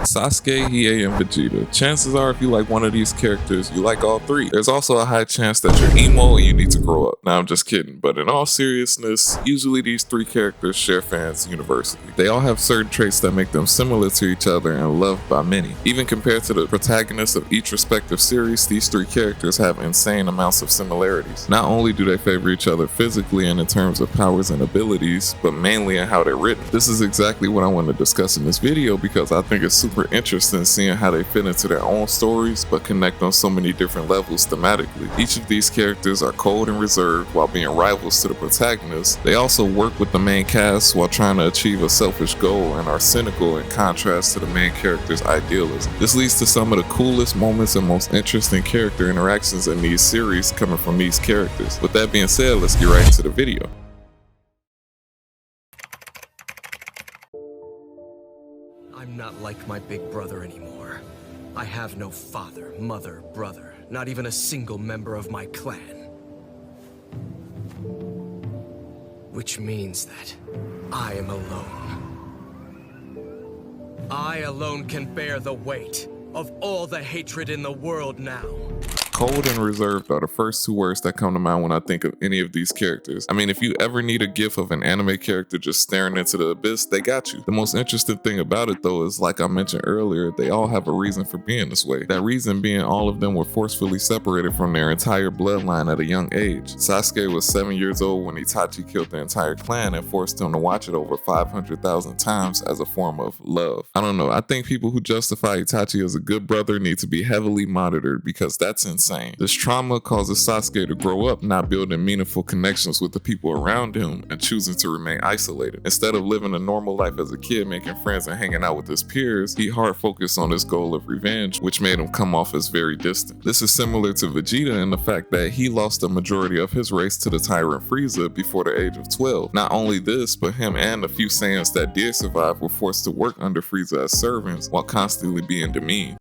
Sasuke, Hiei, and Vegeta. Chances are if you like one of these characters, you like all three. There's also a high chance that you're emo and you need to grow up. Now I'm just kidding, but in all seriousness, usually these three characters share fans universally. They all have certain traits that make them similar to each other and loved by many. Even compared to the protagonists of each respective series, these three characters have insane amounts of similarities. Not only do they favor each other physically and in terms of powers and abilities, but mainly in how they're written. This is exactly what I want to discuss in this video because I think it's super interesting seeing how they fit into their own stories but connect on so many different levels thematically. Each of these characters are cold and reserved while being rivals to the protagonists. They also work with the main cast while trying to achieve a selfish goal and are cynical in contrast to the main character's idealism. This leads to some of the coolest moments and most interesting character interactions in these series coming from these characters. With that being said, let's get right into the video. I'm not like my big brother anymore. I have no father, mother, brother, not even a single member of my clan. Which means that I am alone. I alone can bear the weight of all the hatred in the world now. Cold and reserved are the first two words that come to mind when I think of any of these characters. I mean, if you ever need a gif of an anime character just staring into the abyss, they got you. The most interesting thing about it though is, like I mentioned earlier, they all have a reason for being this way. That reason being all of them were forcefully separated from their entire bloodline at a young age. Sasuke was 7 years old when Itachi killed the entire clan and forced him to watch it over 500,000 times as a form of love. I don't know, I think people who justify Itachi as a good brother need to be heavily monitored because that's insane. This trauma causes Sasuke to grow up not building meaningful connections with the people around him and choosing to remain isolated. Instead of living a normal life as a kid, making friends and hanging out with his peers, he hard focused on his goal of revenge, which made him come off as very distant. This is similar to Vegeta in the fact that he lost the majority of his race to the tyrant Frieza before the age of 12. Not only this, but him and a few Saiyans that did survive were forced to work under Frieza as servants while constantly being demeaned.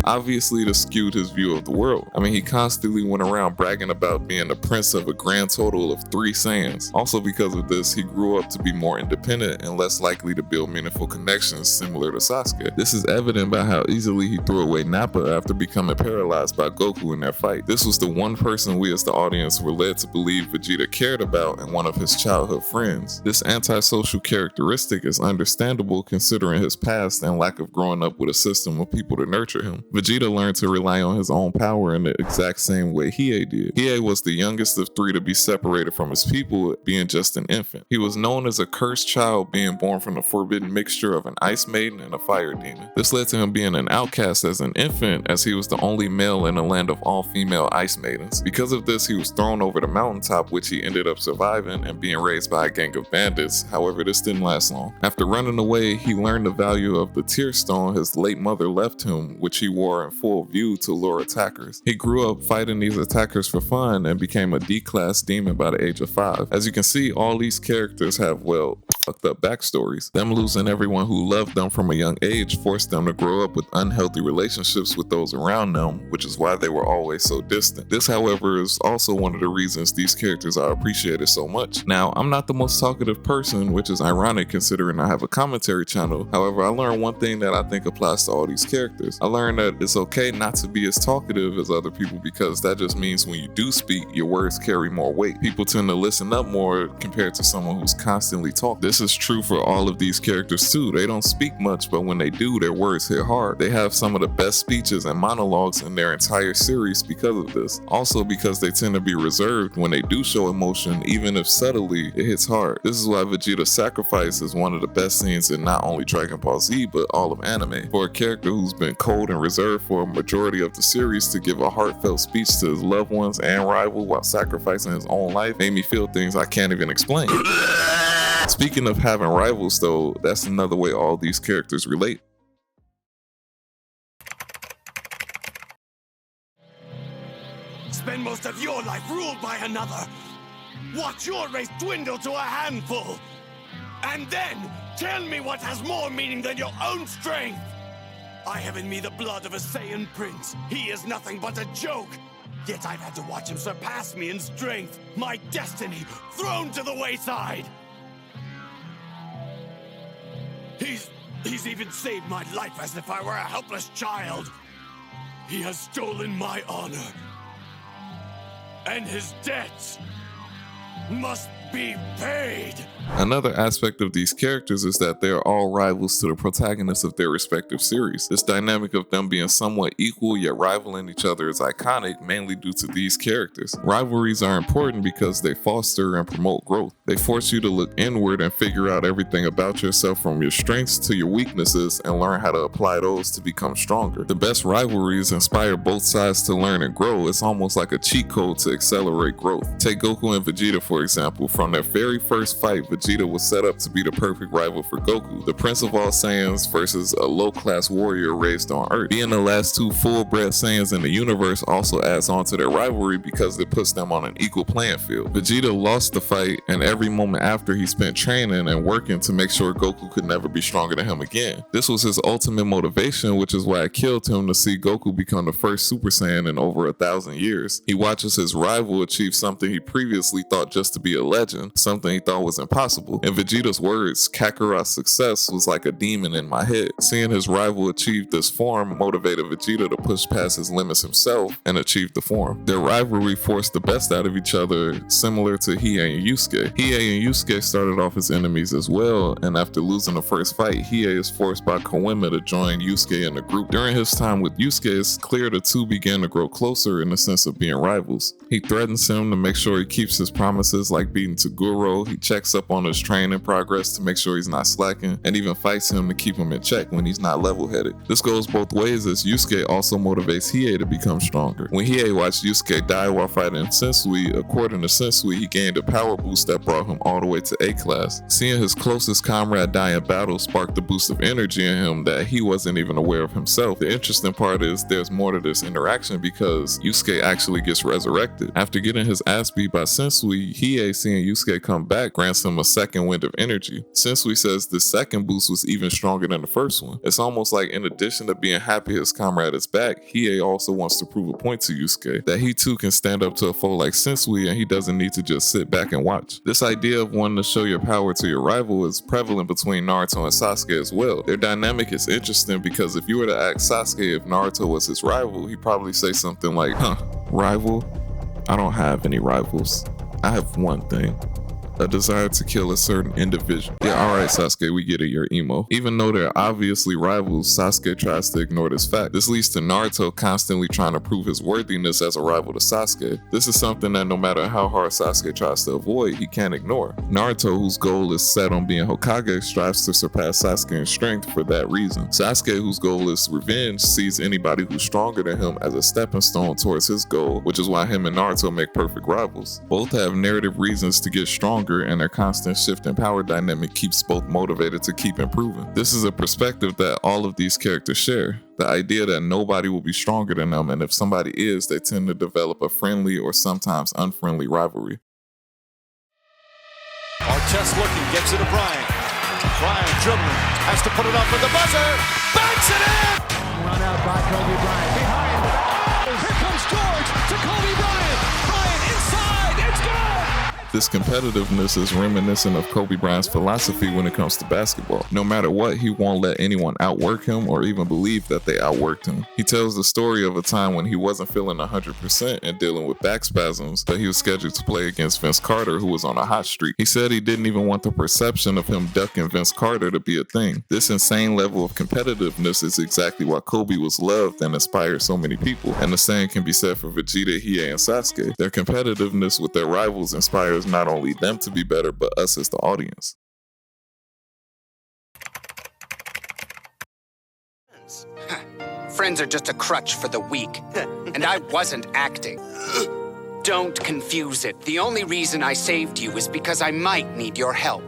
Obviously, this skewed his view of the world. I mean, he constantly went around bragging about being the prince of a grand total of 3 Saiyans. Also because of this, he grew up to be more independent and less likely to build meaningful connections similar to Sasuke. This is evident by how easily he threw away Nappa after becoming paralyzed by Goku in their fight. This was the one person we as the audience were led to believe Vegeta cared about and one of his childhood friends. This antisocial characteristic is understandable considering his past and lack of growing up with a system of people to nurture him. Vegeta learned to rely on his own power in the exact same way Hiei did. Hiei was the youngest of 3 to be separated from his people, being just an infant. He was known as a cursed child, being born from the forbidden mixture of an ice maiden and a fire demon. This led to him being an outcast as an infant, as he was the only male in a land of all-female ice maidens. Because of this, he was thrown over the mountaintop, which he ended up surviving and being raised by a gang of bandits. However, this didn't last long. After running away, he learned the value of the tear stone his late mother left him, which he wore in full view to lure attackers. He grew up fighting these attackers for fun and became a D-class demon by the age of 5. As you can see, all these characters have, well, fucked up backstories. Them losing everyone who loved them from a young age forced them to grow up with unhealthy relationships with those around them, which is why they were always so distant. This, however, is also one of the reasons these characters are appreciated so much. Now, I'm not the most talkative person, which is ironic considering I have a commentary channel. However, I learned one thing that I think applies to all these characters. I learned that it's okay not to be as talkative as other people because that just means when you do speak, your words carry more weight. People tend to listen up more compared to someone who's constantly talking. This is true for all of these characters too. They don't speak much, but when they do, their words hit hard. They have some of the best speeches and monologues in their entire series because of this. Also because they tend to be reserved when they do show emotion, even if subtly, it hits hard. This is why Vegeta's sacrifice is one of the best scenes in not only Dragon Ball Z, but all of anime. For a character who's been cold and reserved for a majority of the series to give a heartfelt speech to his loved ones and rival while sacrificing his own life made me feel things I can't even explain. Speaking of having rivals though, that's another way all these characters relate. Spend most of your life ruled by another. Watch your race dwindle to a handful. And then tell me what has more meaning than your own strength. I have in me the blood of a Saiyan prince. He is nothing but a joke. Yet I've had to watch him surpass me in strength. My destiny thrown to the wayside. He's He's even saved my life as if I were a helpless child. He has stolen my honor. And his debts must be paid. Another aspect of these characters is that they are all rivals to the protagonists of their respective series. This dynamic of them being somewhat equal yet rivaling each other is iconic, mainly due to these characters. Rivalries are important because they foster and promote growth. They force you to look inward and figure out everything about yourself from your strengths to your weaknesses and learn how to apply those to become stronger. The best rivalries inspire both sides to learn and grow. It's almost like a cheat code to accelerate growth. Take Goku and Vegeta for example. From their very first fight, Vegeta was set up to be the perfect rival for Goku, the Prince of all Saiyans versus a low-class warrior raised on Earth. Being the last two full-bred Saiyans in the universe also adds on to their rivalry because it puts them on an equal playing field. Vegeta lost the fight, and every moment after he spent training and working to make sure Goku could never be stronger than him again. This was his ultimate motivation, which is why it killed him to see Goku become the first Super Saiyan in over 1,000 years. He watches his rival achieve something he previously thought just to be a legend, something he thought was impossible. In Vegeta's words, Kakarot's success was like a demon in my head. Seeing his rival achieve this form motivated Vegeta to push past his limits himself and achieve the form. Their rivalry forced the best out of each other, similar to Hiei and Yusuke. Hiei and Yusuke started off as enemies as well, and after losing the first fight, Hiei is forced by Koenma to join Yusuke in the group. During his time with Yusuke, it's clear the two began to grow closer in the sense of being rivals. He threatens him to make sure he keeps his promises, like beating Toguro. He checks up on his training progress to make sure he's not slacking, and even fights him to keep him in check when he's not level-headed. This goes both ways, as Yusuke also motivates Hiei to become stronger. When Hiei watched Yusuke die while fighting Sensui, according to Sensui, he gained a power boost that brought him all the way to A-class. Seeing his closest comrade die in battle sparked a boost of energy in him that he wasn't even aware of himself. The interesting part is there's more to this interaction because Yusuke actually gets resurrected. After getting his ass beat by Sensui, Hiei, seeing Yusuke come back, grants him a second wind of energy. Sensui says the second boost was even stronger than the first one. It's almost like in addition to being happy his comrade is back, Hiei also wants to prove a point to Yusuke, that he too can stand up to a foe like Sensui and he doesn't need to just sit back and watch. This idea of wanting to show your power to your rival is prevalent between Naruto and Sasuke as well. Their dynamic is interesting because if you were to ask Sasuke if Naruto was his rival, he'd probably say something like, rival? I don't have any rivals. I have one thing. A desire to kill a certain individual. Yeah, alright Sasuke, we get it, you're emo. Even though they're obviously rivals, Sasuke tries to ignore this fact. This leads to Naruto constantly trying to prove his worthiness as a rival to Sasuke. This is something that no matter how hard Sasuke tries to avoid, he can't ignore. Naruto, whose goal is set on being Hokage, strives to surpass Sasuke in strength for that reason. Sasuke, whose goal is revenge, sees anybody who's stronger than him as a stepping stone towards his goal, which is why him and Naruto make perfect rivals. Both have narrative reasons to get stronger, and their constant shift in power dynamic keeps both motivated to keep improving. This is a perspective that all of these characters share. The idea that nobody will be stronger than them, and if somebody is, they tend to develop a friendly or sometimes unfriendly rivalry. Artest looking, gives it to Brian. Brian dribbling, has to put it up with the buzzer, banks it in! Run out by Kobe Bryant, behind. Here comes George to Kobe Bryant. Bryant inside, it's good! This competitiveness is reminiscent of Kobe Bryant's philosophy when it comes to basketball. No matter what, he won't let anyone outwork him or even believe that they outworked him. He tells the story of a time when he wasn't feeling 100% and dealing with back spasms, but he was scheduled to play against Vince Carter, who was on a hot streak. He said he didn't even want the perception of him ducking Vince Carter to be a thing. This insane level of competitiveness is exactly why Kobe was loved and inspired so many people. And the same can be said for Vegeta, Hiei, and Sasuke. Their competitiveness with their rivals inspires not only them to be better, but us as the audience. Friends are just a crutch for the weak. And I wasn't acting. Don't confuse it. The only reason I saved you is because I might need your help.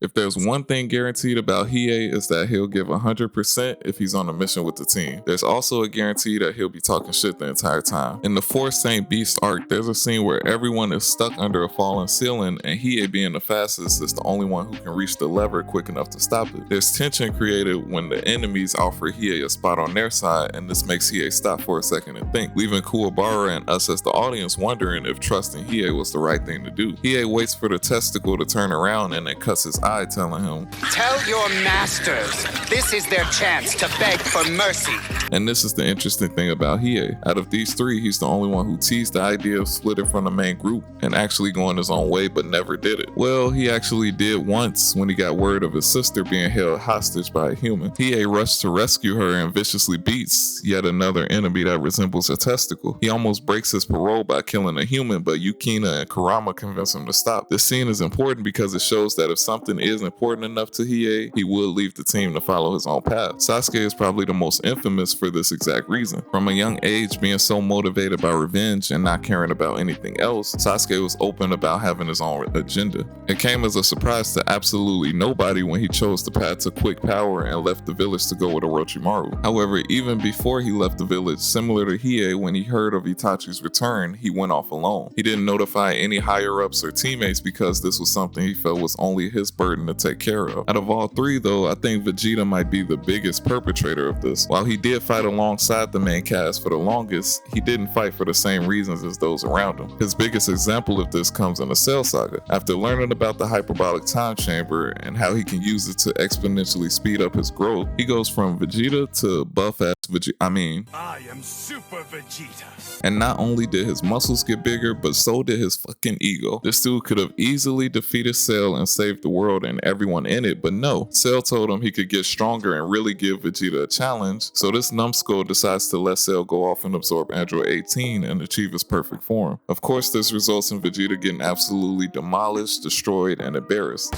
If there's one thing guaranteed about Hiei, is that he'll give 100% if he's on a mission with the team. There's also a guarantee that he'll be talking shit the entire time. In the 4th Saint Beast arc, there's a scene where everyone is stuck under a fallen ceiling, and Hiei, being the fastest, is the only one who can reach the lever quick enough to stop it. There's tension created when the enemies offer Hiei a spot on their side, and this makes Hiei stop for a second and think, leaving Kuwabara and us as the audience wondering if trusting Hiei was the right thing to do. Hiei waits for the testicle to turn around and then cuts his eye Hiei telling him, Tell your masters, this is their chance to beg for mercy. and this is the interesting thing about Hiei. Out of these three, he's the only one who teased the idea of splitting from the main group and actually going his own way, but never did it. Well, he actually did once when he got word of his sister being held hostage by a human. Hiei rushed to rescue her and viciously beats yet another enemy that resembles a testicle. He almost breaks his parole by killing a human, but Yukina and Kurama convince him to stop. This scene is important because it shows that if something is important enough to Hiei, he would leave the team to follow his own path. Sasuke is probably the most infamous for this exact reason. From a young age, being so motivated by revenge and not caring about anything else, Sasuke was open about having his own agenda. It came as a surprise to absolutely nobody when he chose the path to quick power and left the village to go with Orochimaru. However, even before he left the village, similar to Hiei, when he heard of Itachi's return, he went off alone. He didn't notify any higher-ups or teammates because this was something he felt was only his burden to take care of. Out of all three, though, I think Vegeta might be the biggest perpetrator of this. While he did fight alongside the main cast for the longest, he didn't fight for the same reasons as those around him. His biggest example of this comes in the Cell Saga. After learning about the hyperbolic time chamber and how he can use it to exponentially speed up his growth, he goes from Vegeta to buff-ass Vegeta. I am Super Vegeta. And not only did his muscles get bigger, but so did his fucking ego. This dude could have easily defeated Cell and saved the world and everyone in it, but no. Cell told him he could get stronger and really give Vegeta a challenge, so this numbskull decides to let Cell go off and absorb Android 18 and achieve his perfect form. Of course, this results in Vegeta getting absolutely demolished, destroyed, and embarrassed.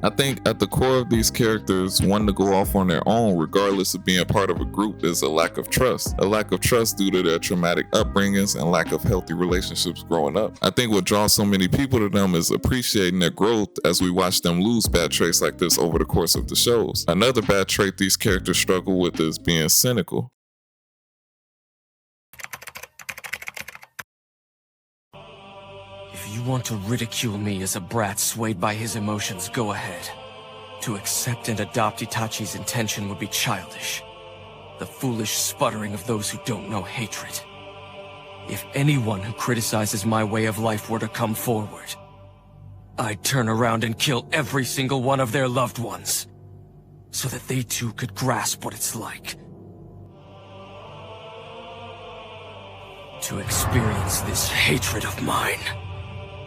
I think at the core of these characters, wanting to go off on their own regardless of being part of a group is a lack of trust. A lack of trust due to their traumatic upbringings and lack of healthy relationships growing up. I think what draws so many people to them is appreciating their growth as we watch them lose bad traits like this over the course of the shows. Another bad trait these characters struggle with is being cynical. If you want to ridicule me as a brat swayed by his emotions, go ahead. To accept and adopt Itachi's intention would be childish. The foolish sputtering of those who don't know hatred. If anyone who criticizes my way of life were to come forward, I'd turn around and kill every single one of their loved ones, so that they too could grasp what it's like to experience this hatred of mine.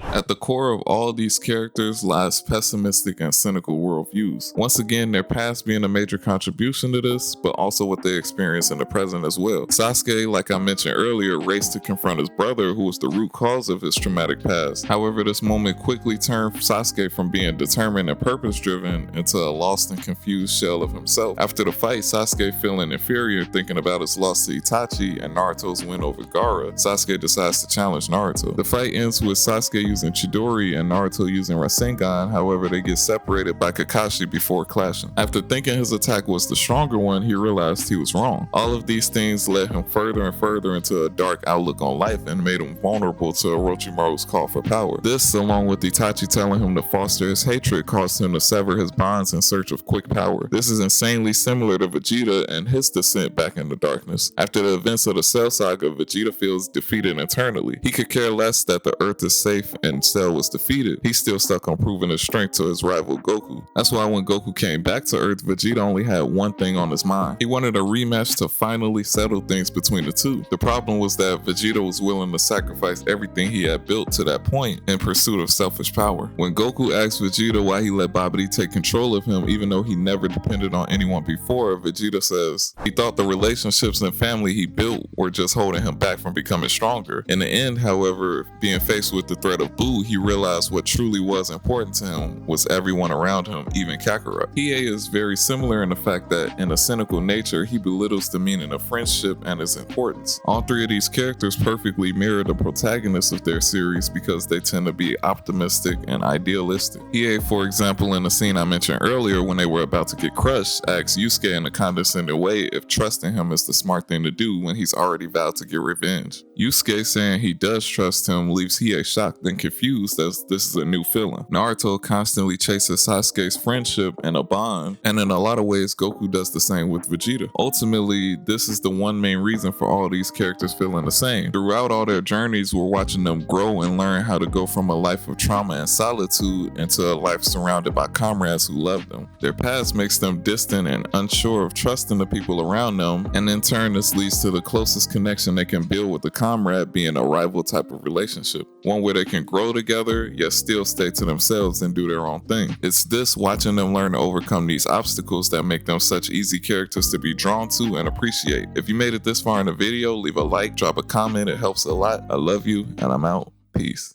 At the core of all these characters lies pessimistic and cynical worldviews. Once again, their past being a major contribution to this, but also what they experience in the present as well. Sasuke, like I mentioned earlier, raced to confront his brother, who was the root cause of his traumatic past. However, this moment quickly turned Sasuke from being determined and purpose-driven into a lost and confused shell of himself. After the fight, Sasuke feeling inferior, thinking about his loss to Itachi and Naruto's win over Gaara, Sasuke decides to challenge Naruto. The fight ends with Sasuke using Chidori and Naruto using Rasengan. However, they get separated by Kakashi before clashing. After thinking his attack was the stronger one, he realized he was wrong. All of these things led him further and further into a dark outlook on life and made him vulnerable to Orochimaru's call for power. This, along with Itachi telling him to foster his hatred, caused him to sever his bonds in search of quick power. This is insanely similar to Vegeta and his descent back into darkness. After the events of the Cell Saga, Vegeta feels defeated internally. He could care less that the Earth is safe and Cell was defeated. He's still stuck on proving his strength to his rival Goku. That's why when Goku came back to Earth, Vegeta only had one thing on his mind. He wanted a rematch to finally settle things between the two. The problem was that Vegeta was willing to sacrifice everything he had built to that point in pursuit of selfish power. When Goku asked Vegeta why he let Babidi take control of him even though he never depended on anyone before, Vegeta says he thought the relationships and family he built were just holding him back from becoming stronger. In the end, however, being faced with the threat of Buu, he realized what truly was important to him was everyone around him, even Kakarot. Hiei is very similar in the fact that in a cynical nature, he belittles the meaning of friendship and its importance. All three of these characters perfectly mirror the protagonists of their series because they tend to be optimistic and idealistic. Hiei, for example, in the scene I mentioned earlier when they were about to get crushed, asks Yusuke in a condescending way if trusting him is the smart thing to do when he's already vowed to get revenge. Yusuke saying he does trust him leaves Hiei shocked and confused as this is a new feeling. Naruto constantly chases Sasuke's friendship and a bond, and in a lot of ways, Goku does the same with Vegeta. Ultimately, this is the one main reason for all these characters feeling the same. Throughout all their journeys, we're watching them grow and learn how to go from a life of trauma and solitude into a life surrounded by comrades who love them. Their past makes them distant and unsure of trusting the people around them, and in turn, this leads to the closest connection they can build with a comrade being a rival type of relationship. One where they can grow together, yet still stay to themselves and do their own thing. It's this, watching them learn to overcome these obstacles, that make them such easy characters to be drawn to and appreciate. If you made it this far in the video, leave a like, drop a comment, it helps a lot. I love you, and I'm out. Peace.